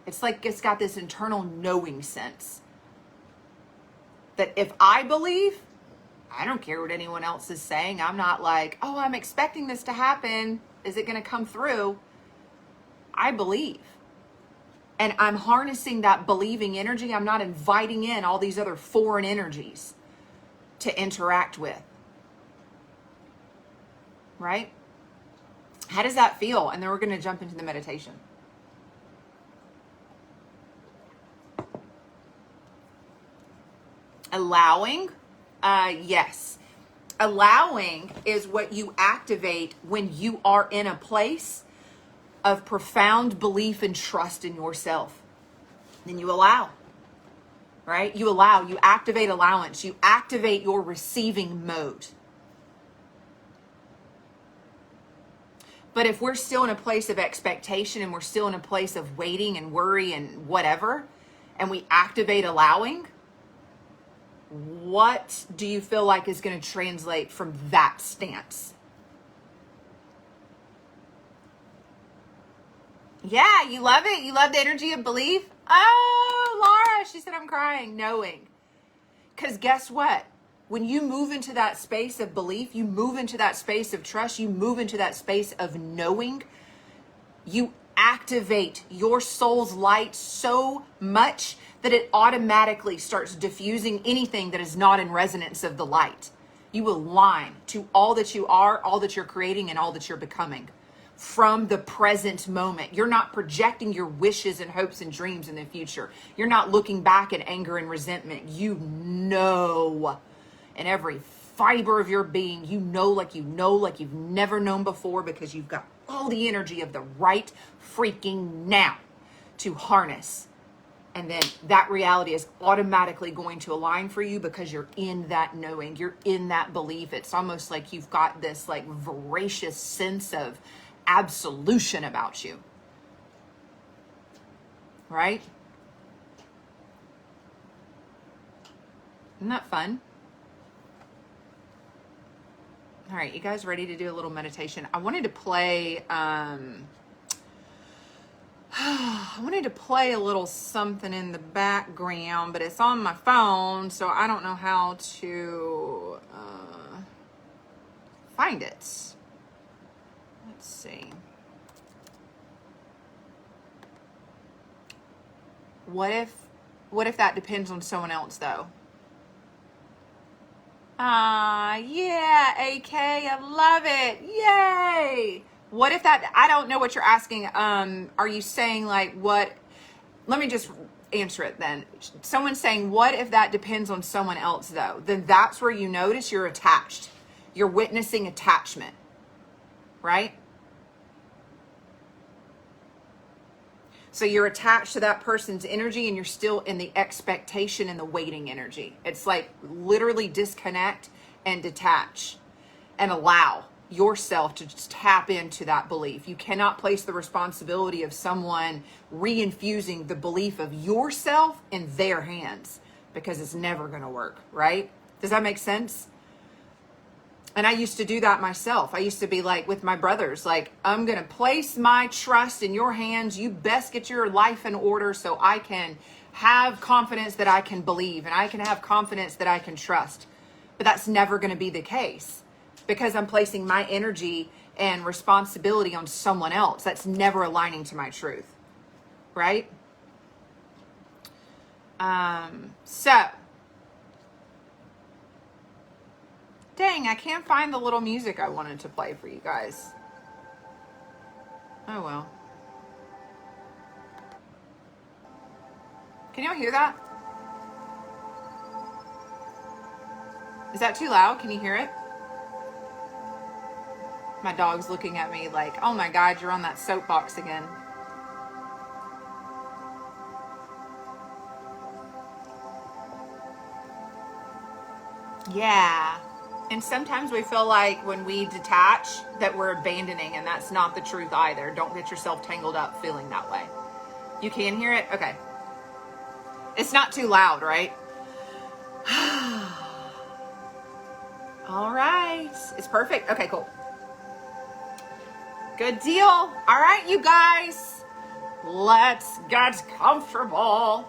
It's like it's got this internal knowing sense. That if I believe, I don't care what anyone else is saying. I'm not like, oh, I'm expecting this to happen. Is it going to come through? I believe. And I'm harnessing that believing energy. I'm not inviting in all these other foreign energies to interact with. Right? How does that feel? And then we're going to jump into the meditation. Allowing, yes. Allowing is what you activate when you are in a place of profound belief and trust in yourself. Then you allow, right? You allow, you activate allowance, you activate your receiving mode. But if we're still in a place of expectation and we're still in a place of waiting and worry and whatever, and we activate allowing, what do you feel like is going to translate from that stance? Yeah, you love it. You love the energy of belief. Oh, Laura, she said, I'm crying, knowing. Because guess what? When you move into that space of belief, you move into that space of trust, you move into that space of knowing, you activate your soul's light so much that it automatically starts diffusing anything that is not in resonance of the light. You align to all that you are, all that you're creating, and all that you're becoming from the present moment. You're not projecting your wishes and hopes and dreams in the future. You're not looking back in anger and resentment. You know in every fiber of your being, you know like you've never known before, because you've got all the energy of the right freaking now. to harness. And then that reality is automatically going to align for you because you're in that knowing, you're in that belief. It's almost like you've got this like voracious sense of absolution about you. Right? Isn't that fun? All right, you guys ready to do a little meditation? I wanted to play I wanted to play a little something in the background, but it's on my phone, so I don't know how to find it. Let's see. What if that depends on someone else, though? Yeah, AK, I love it. Yay! What if that, I don't know what you're asking. Are you saying like what, let me just answer it then. Someone's saying, what if that depends on someone else though? Then that's where you notice you're attached. You're witnessing attachment, right? So you're attached to that person's energy and you're still in the expectation and the waiting energy. It's like literally disconnect and detach and allow yourself to just tap into that belief. You cannot place the responsibility of someone reinfusing the belief of yourself in their hands because it's never going to work, right? Does that make sense? And I used to do that myself. I used to be like with my brothers, like, I'm going to place my trust in your hands. You best get your life in order so I can have confidence that I can believe and I can have confidence that I can trust. But that's never going to be the case because I'm placing my energy and responsibility on someone else. That's never aligning to my truth, right? So, dang, I can't find the little music I wanted to play for you guys. Oh well. Can y'all hear that? Is that too loud? Can you hear it? My dog's looking at me like, oh my God, you're on that soapbox again. Yeah. And sometimes we feel like when we detach that we're abandoning, and that's not the truth either. Don't get yourself tangled up feeling that way. You can hear it? Okay. It's not too loud, right? All right. It's perfect. Okay, cool. Good deal. All right, you guys. Let's get comfortable.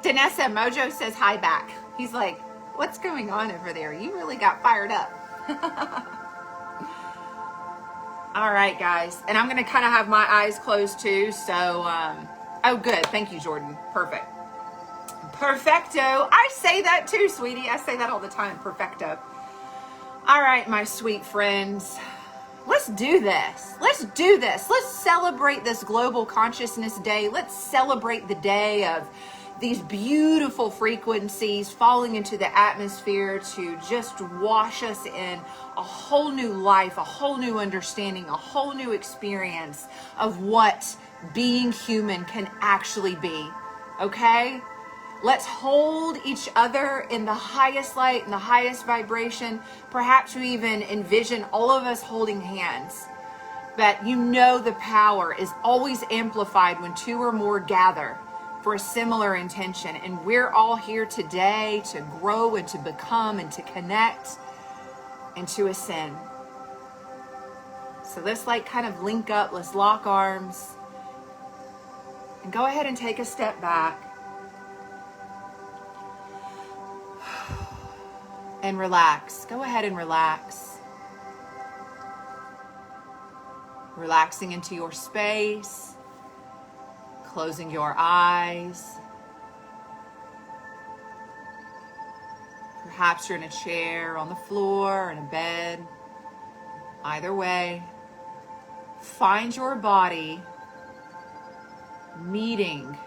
Danessa Mojo says hi back. He's like, what's going on over there? You really got fired up. All right, guys. And I'm going to kind of have my eyes closed too. So, oh, good. Thank you, Jordan. Perfect. Perfecto. I say that too, sweetie. I say that all the time. Perfecto. All right, my sweet friends. Let's do this. Let's do this. Let's celebrate this Global Consciousness Day. Let's celebrate the day of these beautiful frequencies falling into the atmosphere to just wash us in a whole new life, a whole new understanding, a whole new experience of what being human can actually be. Okay? Let's hold each other in the highest light and the highest vibration. Perhaps we even envision all of us holding hands. That you know the power is always amplified when two or more gather for a similar intention. And we're all here today to grow and to become and to connect and to ascend. So let's like kind of link up. Let's lock arms. And go ahead and take a step back. And relax. Go ahead and relax. Relaxing into your space. Closing your eyes. Perhaps you're in a chair, on the floor, in a bed. Either way, find your body meeting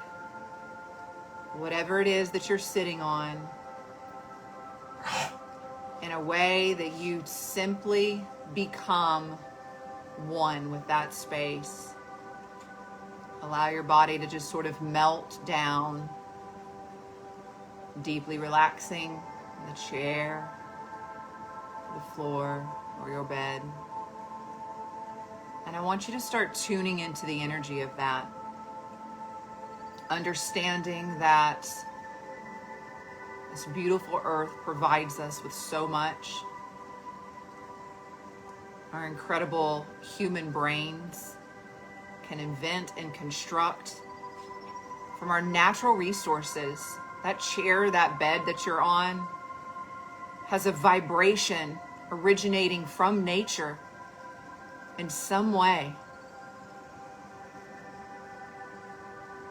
whatever it is that you're sitting on in a way that you simply become one with that space. Allow your body to just sort of melt down, deeply relaxing in the chair, the floor, or your bed. And I want you to start tuning into the energy of that, understanding that this beautiful earth provides us with so much. Our incredible human brains can invent and construct from our natural resources. That chair, that bed that you're on, has a vibration originating from nature in some way.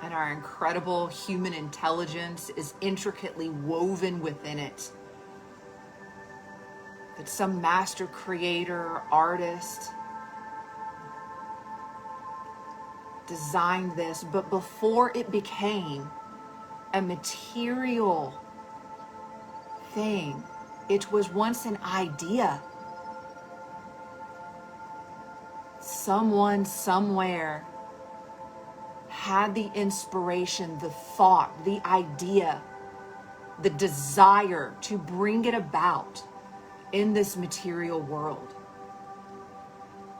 And our incredible human intelligence is intricately woven within it. That some master creator, artist designed this, but before it became a material thing, it was once an idea. Someone somewhere had the inspiration, the thought, the idea, the desire to bring it about in this material world.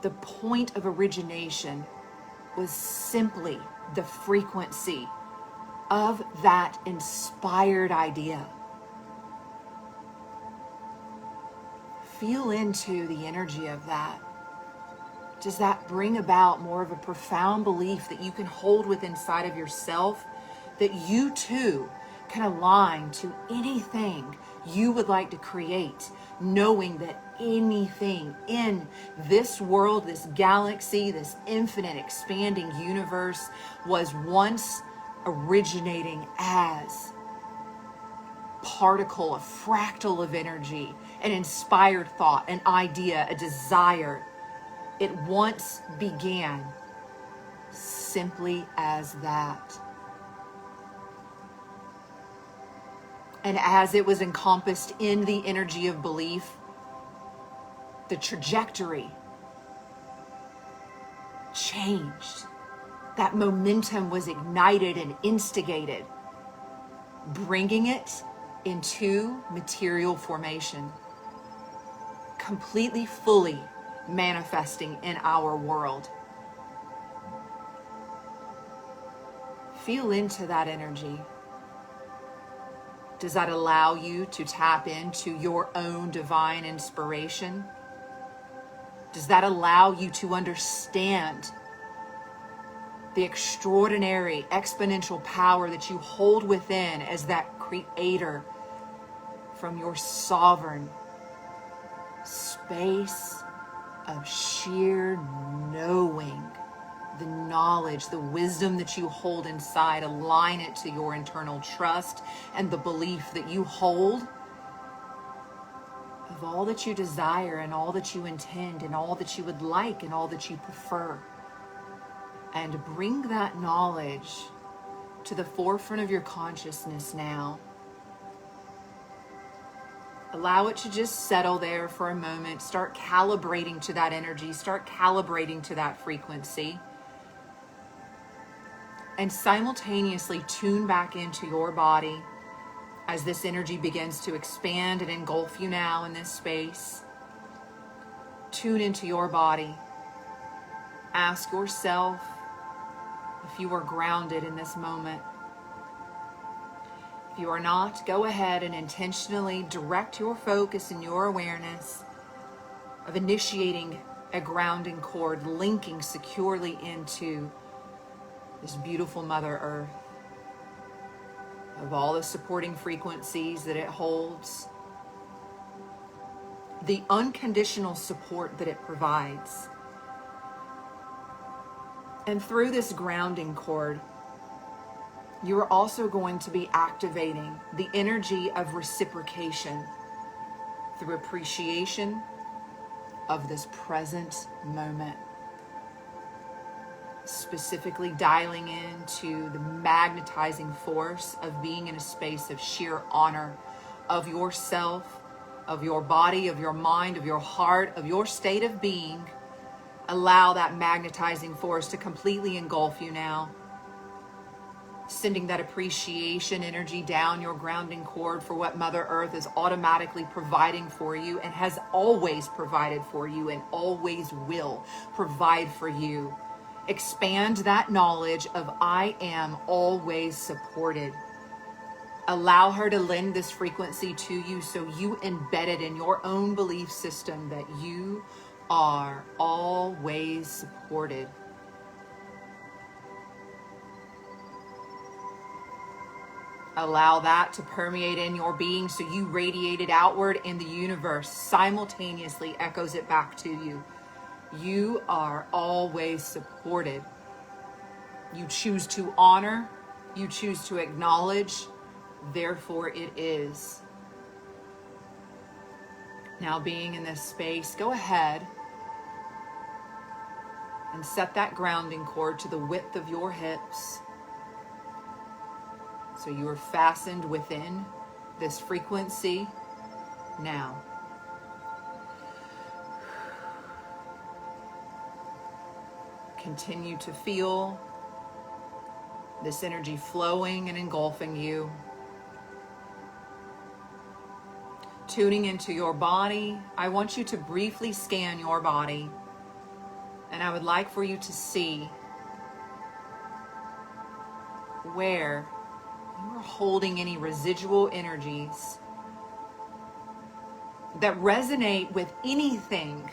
The point of origination was simply the frequency of that inspired idea. Feel into the energy of that. Does that bring about more of a profound belief that you can hold within inside of yourself, that you too can align to anything you would like to create, knowing that anything in this world, this galaxy, this infinite expanding universe was once originating as particle, a fractal of energy, an inspired thought, an idea, a desire. It once began simply as that. And as it was encompassed in the energy of belief, the trajectory changed. That momentum was ignited and instigated, bringing it into material formation, completely, fully manifesting in our world. Feel into that energy. Does that allow you to tap into your own divine inspiration? Does that allow you to understand the extraordinary exponential power that you hold within as that creator from your sovereign space of sheer knowing, the knowledge, the wisdom that you hold inside? Align it to your internal trust and the belief that you hold of all that you desire and all that you intend and all that you would like and all that you prefer. And bring that knowledge to the forefront of your consciousness now. Allow it to just settle there for a moment. Start calibrating to that energy. Start calibrating to that frequency. And simultaneously tune back into your body as this energy begins to expand and engulf you now in this space. Tune into your body. Ask yourself if you are grounded in this moment. If you are not, go ahead and intentionally direct your focus and your awareness of initiating a grounding cord, linking securely into this beautiful Mother Earth, of all the supporting frequencies that it holds, the unconditional support that it provides. And through this grounding cord, you are also going to be activating the energy of reciprocation through appreciation of this present moment. Specifically dialing into the magnetizing force of being in a space of sheer honor of yourself, of your body, of your mind, of your heart, of your state of being, Allow that magnetizing force to completely engulf you now. Sending that appreciation energy down your grounding cord for what Mother Earth is automatically providing for you and has always provided for you and always will provide for you. Expand that knowledge of I am always supported. Allow her to lend this frequency to you so you embed it in your own belief system that you are always supported. Allow that to permeate in your being so you radiate it outward and the universe simultaneously echoes it back to you. You are always supported. You choose to honor, you choose to acknowledge, therefore it is. Now being in this space, go ahead and set that grounding cord to the width of your hips. So you are fastened within this frequency now. Continue to feel this energy flowing and engulfing you. Tuning into your body, I want you to briefly scan your body. And I would like for you to see where you are holding any residual energies that resonate with anything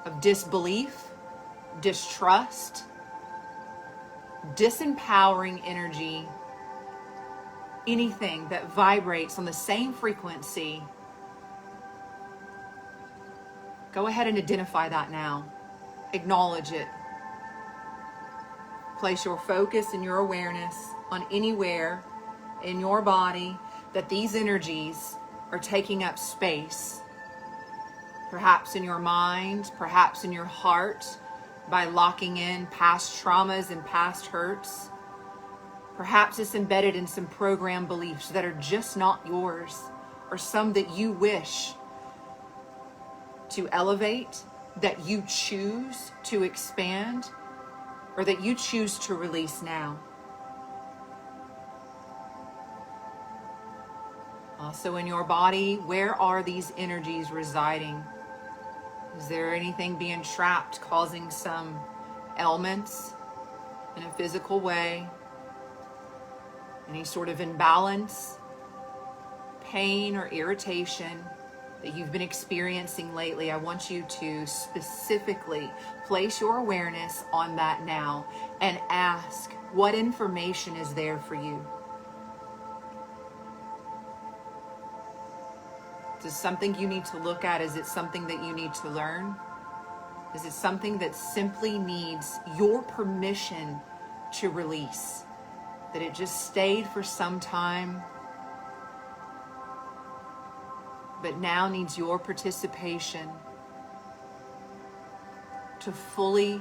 of disbelief, distrust, disempowering energy, anything that vibrates on the same frequency. Go ahead and identify that now. Acknowledge it. Place your focus and your awareness on anywhere in your body that these energies are taking up space. Perhaps in your mind, perhaps in your heart, by locking in past traumas and past hurts. Perhaps it's embedded in some program beliefs that are just not yours, or some that you wish to elevate, that you choose to expand, or that you choose to release now. Also in your body, where are these energies residing? Is there anything being trapped, causing some ailments in a physical way? Any sort of imbalance, pain, or irritation that you've been experiencing lately? I want you to specifically place your awareness on that now and ask, what information is there for you? Is it something you need to look at? Is it something that you need to learn? Is it something that simply needs your permission to release? That it just stayed for some time, but now needs your participation to fully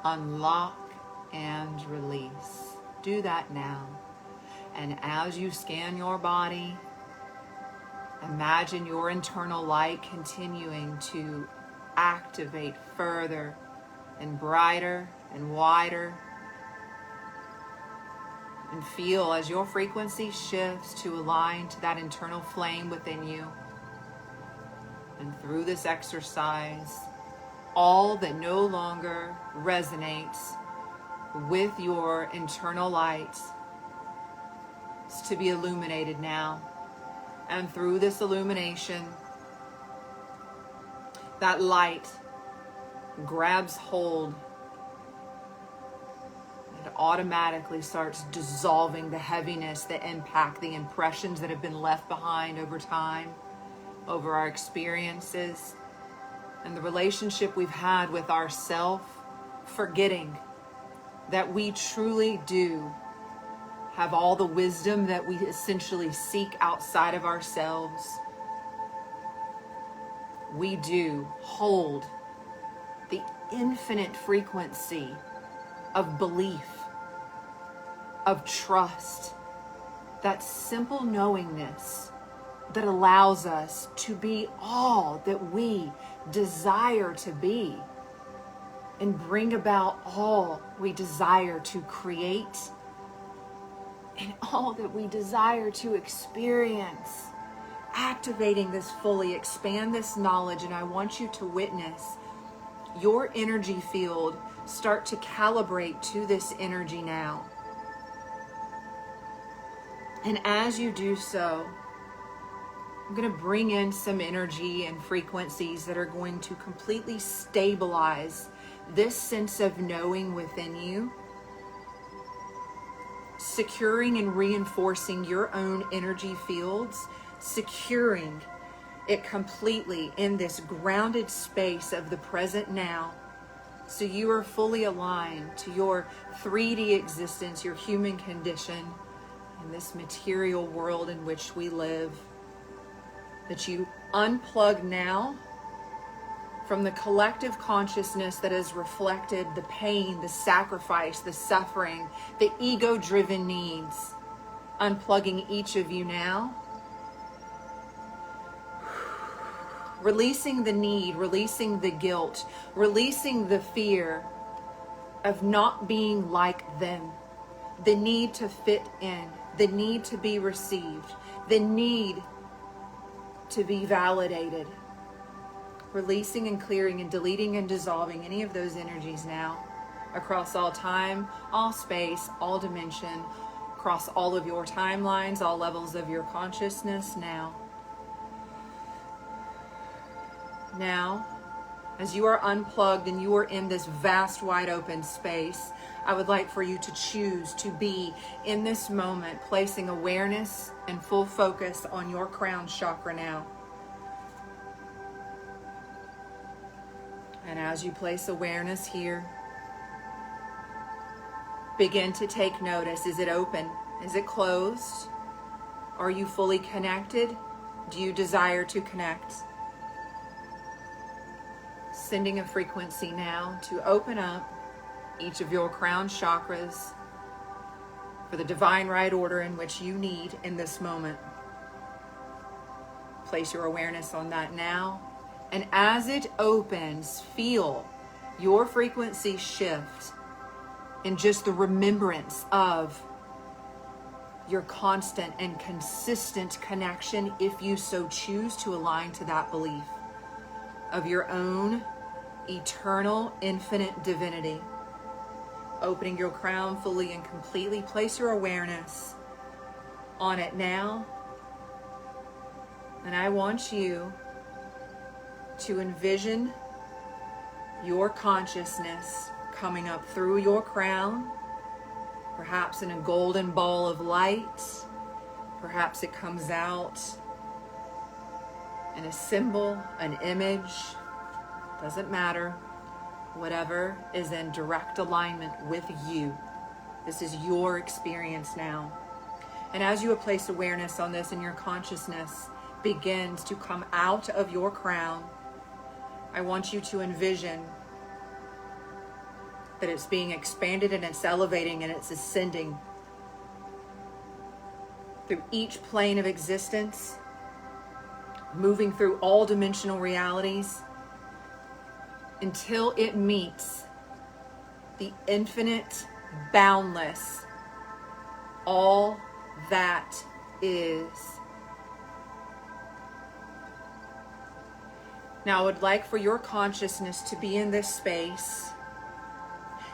unlock and release. Do that now. And as you scan your body, imagine your internal light continuing to activate further and brighter and wider. And feel as your frequency shifts to align to that internal flame within you. And through this exercise, all that no longer resonates with your internal light is to be illuminated now. And through this illumination, that light grabs hold. It automatically starts dissolving the heaviness, the impact, the impressions that have been left behind over time, over our experiences, and the relationship we've had with ourself, forgetting that we truly do have all the wisdom that we essentially seek outside of ourselves. We do hold the infinite frequency of belief, of trust, that simple knowingness that allows us to be all that we desire to be and bring about all we desire to create and all that we desire to experience. Activating this fully, expand this knowledge, and I want you to witness your energy field start to calibrate to this energy now. And as you do so, I'm going to bring in some energy and frequencies that are going to completely stabilize this sense of knowing within you, securing and reinforcing your own energy fields, securing it completely in this grounded space of the present now. So you are fully aligned to your 3D existence, your human condition, in this material world in which we live. That you unplug now from the collective consciousness that has reflected the pain, the sacrifice, the suffering, the ego-driven needs. Unplugging each of you now. Releasing the need, releasing the guilt, releasing the fear of not being like them. The need to fit in, the need to be received, the need to be validated. Releasing and clearing and deleting and dissolving any of those energies now across all time, all space, all dimension, across all of your timelines, all levels of your consciousness now. Now, as you are unplugged and you are in this vast, wide open space, I would like for you to choose to be in this moment, placing awareness and full focus on your crown chakra now. And as you place awareness here, begin to take notice. Is it open? Is it closed? Are you fully connected? Do you desire to connect? Sending a frequency now to open up each of your crown chakras for the divine right order in which you need in this moment. Place your awareness on that now. And as it opens, feel your frequency shift in just the remembrance of your constant and consistent connection, if you so choose to align to that belief of your own eternal, infinite divinity. Opening your crown fully and completely, place your awareness on it now. And I want you to envision your consciousness coming up through your crown, perhaps in a golden ball of light. Perhaps it comes out in a symbol, an image, doesn't matter. Whatever is in direct alignment with you. This is your experience now. And as you place awareness on this and your consciousness begins to come out of your crown, I want you to envision that it's being expanded and it's elevating and it's ascending through each plane of existence, moving through all dimensional realities until it meets the infinite, boundless, all that is. Now, I would like for your consciousness to be in this space,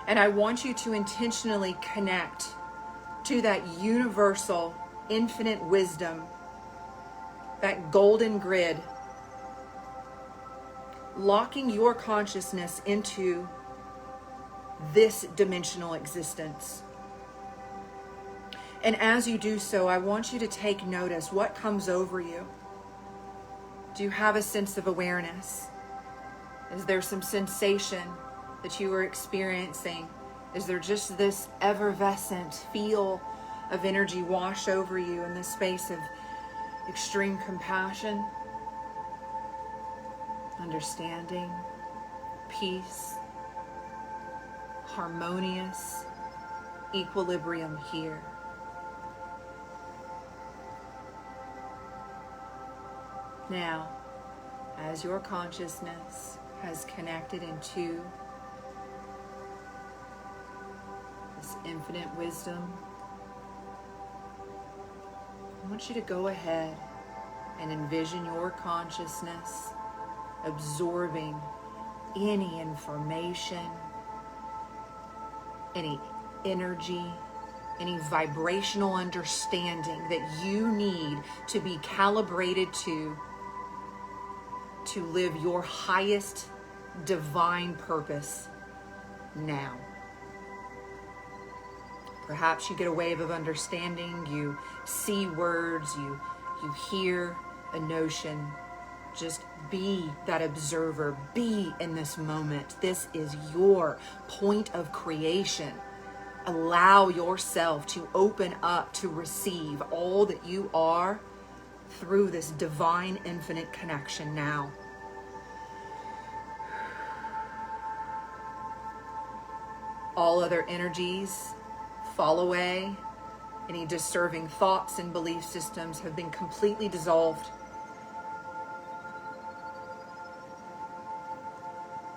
and I want you to intentionally connect to that universal, infinite wisdom, that golden grid, locking your consciousness into this dimensional existence. And as you do so, I want you to take notice what comes over you. Do you have a sense of awareness? Is there some sensation that you are experiencing? Is there just this effervescent feel of energy wash over you in this space of extreme compassion, understanding, peace, harmonious equilibrium here? Now, as your consciousness has connected into this infinite wisdom, I want you to go ahead and envision your consciousness absorbing any information, any energy, any vibrational understanding that you need to be calibrated to live your highest divine purpose now. Perhaps you get a wave of understanding, you see words, you hear a notion. Just be that observer, be in this moment. This is your point of creation. Allow yourself to open up to receive all that you are through this divine infinite connection now. All other energies fall away. Any disserving thoughts and belief systems have been completely dissolved.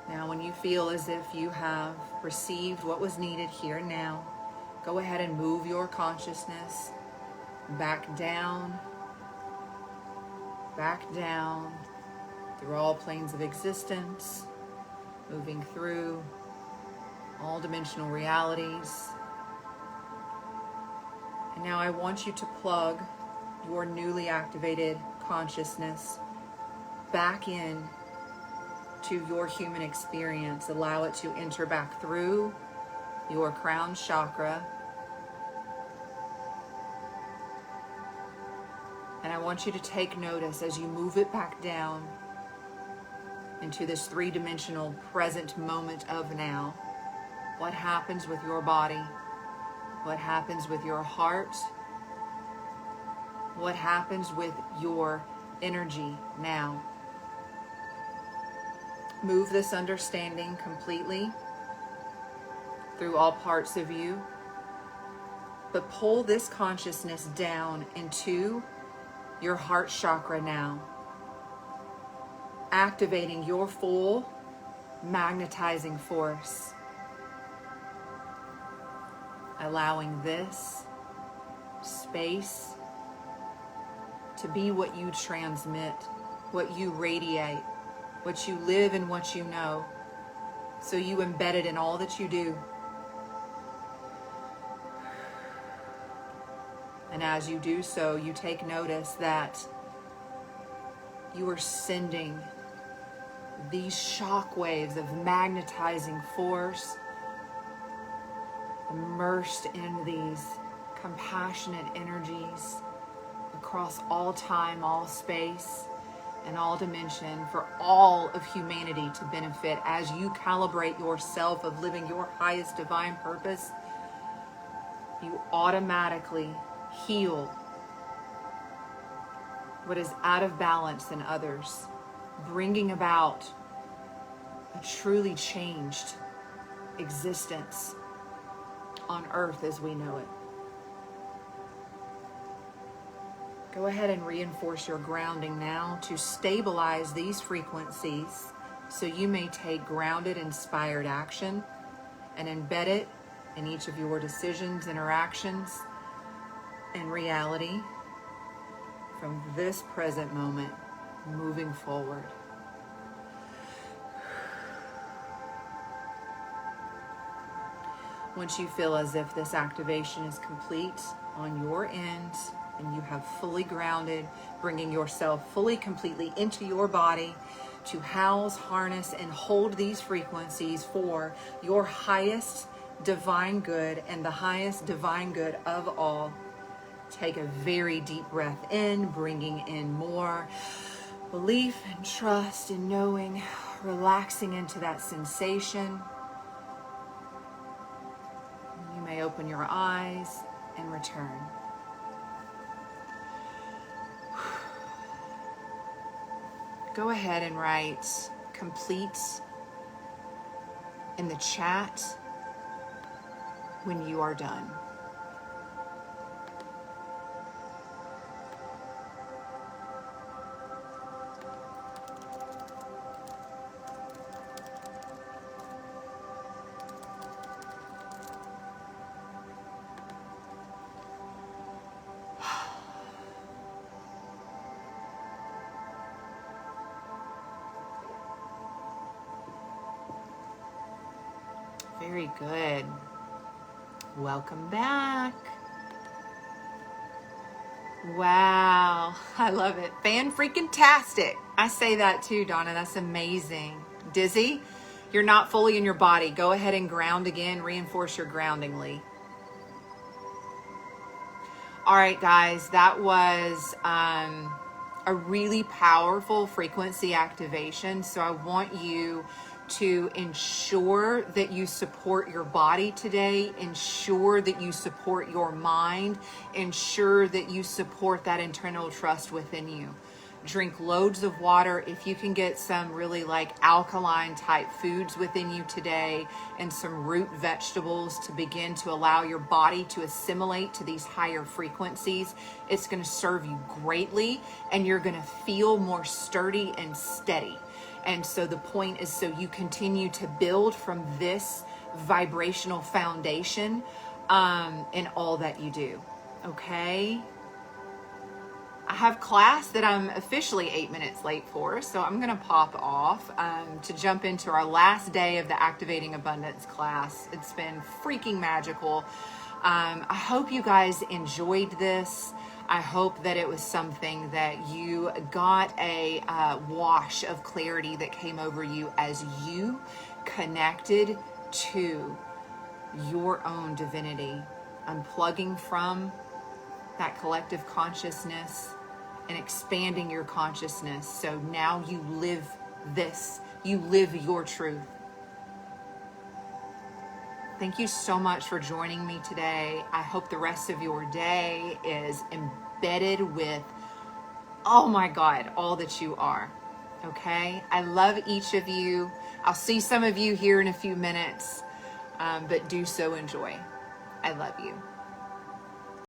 Now, when you feel as if you have received what was needed here and now, go ahead and move your consciousness back down through all planes of existence, moving through all dimensional realities. And now I want you to plug your newly activated consciousness back in to your human experience. Allow it to enter back through your crown chakra. And I want you to take notice as you move it back down into this three-dimensional present moment of now. What happens with your body? What happens with your heart? What happens with your energy now? Move this understanding completely through all parts of you, but pull this consciousness down into your heart chakra now, activating your full magnetizing force, allowing this space to be what you transmit, what you radiate, what you live and what you know. So you embed it in all that you do. And as you do so, you take notice that you are sending these shock waves of magnetizing force, immersed in these compassionate energies across all time, all space, and all dimension for all of humanity to benefit. As you calibrate yourself of living your highest divine purpose, you automatically heal what is out of balance in others, bringing about a truly changed existence on earth as we know it. Go ahead and reinforce your grounding now to stabilize these frequencies so you may take grounded, inspired action and embed it in each of your decisions, interactions, and reality from this present moment moving forward. Once you feel as if this activation is complete on your end and you have fully grounded, bringing yourself fully, completely into your body to house, harness, and hold these frequencies for your highest divine good and the highest divine good of all, take a very deep breath in, bringing in more belief and trust and knowing, relaxing into that sensation. You may open your eyes and return. Go ahead and write complete in the chat when you are done. Very good. Welcome back. Wow, I love it. Fan-freaking-tastic. I say that too, Donna. That's amazing. Dizzy, you're not fully in your body. Go ahead and ground again. Reinforce your grounding, Lee. All right, guys, that was a really powerful frequency activation. So I want you to ensure that you support your body today, ensure that you support your mind, ensure that you support that internal trust within you. Drink loads of water. If you can get some really like alkaline type foods within you today and some root vegetables to begin to allow your body to assimilate to these higher frequencies, it's going to serve you greatly and you're going to feel more sturdy and steady. And so the point is so you continue to build from this vibrational foundation in all that you do. Okay? I have class that I'm officially 8 minutes late for, so I'm going to pop off to jump into our last day of the Activating Abundance class. It's been freaking magical. I hope you guys enjoyed this. I hope that it was something that you got a wash of clarity that came over you as you connected to your own divinity, unplugging from that collective consciousness and expanding your consciousness. So now you live this, you live your truth. Thank you so much for joining me today. I hope the rest of your day is embedded with, oh my God, all that you are. Okay? I love each of you. I'll see some of you here in a few minutes, but do so enjoy. I love you.